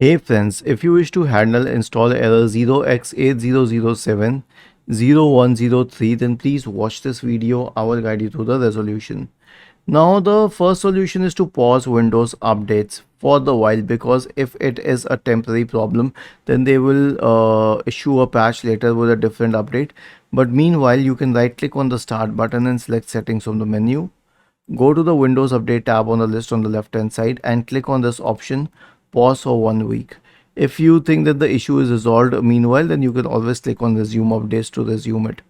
Hey friends, if you wish to handle install error 0x80070103, then please watch this video. I will guide you through the resolution. Now the first solution is to pause Windows updates for the while, because if it is a temporary problem, then they will issue a patch later with a different update. But meanwhile, you can right click on the start button and select settings from the menu. Go to the Windows Update tab on the list on the left hand side and click on this option, pause for 1 week. If you think that the issue is resolved meanwhile, then you can always click on resume updates to resume it.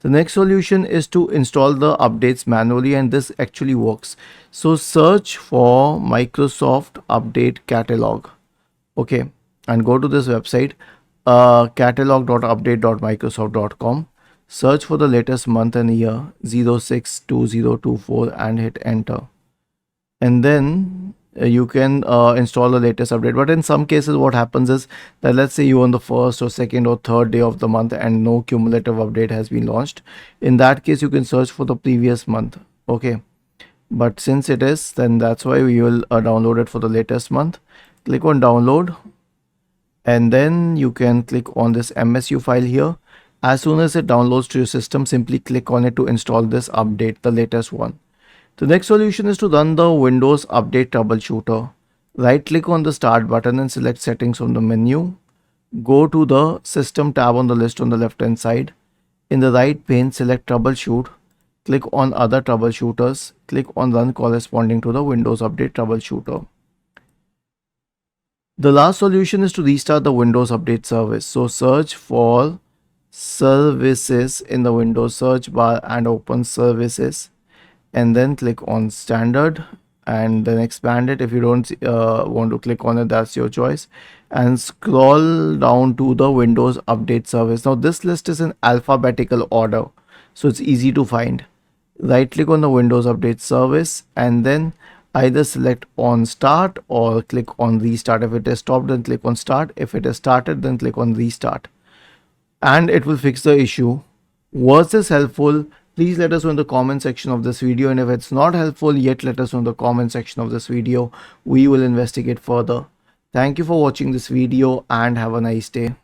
The next solution is to install the updates manually, and this actually works. So search for Microsoft Update Catalog. Okay, and go to this website, catalog.update.microsoft.com. Search for the latest month and year 062024 and hit enter. And then you can install the latest update. But in some cases, what happens is that, let's say you're on the first or second or third day of the month and no cumulative update has been launched. In that case, you can search for the previous month. Okay, but since it is, then that's why we will download it for the latest month. Click on download, and then you can click on this MSU file here. As soon as it downloads to your system, simply click on it to install this update, the latest one. The next solution is to run the Windows Update Troubleshooter. Right click on the start button and select settings from the menu. Go to the system tab on the list on the left hand side. In the right pane, select troubleshoot. Click on other troubleshooters. Click on run corresponding to the Windows Update Troubleshooter. The last solution is to restart the Windows Update service. So search for services in the Windows search bar and open services, and then click on standard and then expand it. If you don't want to click on it, that's your choice, and scroll down to the Windows Update service. Now this list is in alphabetical order, so it's easy to find. Right click on the Windows Update service and then either select on start or click on restart. If it is stopped, then click on start. If it is started, then click on restart, and it will fix the issue. Was this helpful? Please let us know in the comment section of this video, and if it's not helpful yet, let us know in the comment section of this video. We will investigate further. Thank you for watching this video and have a nice day.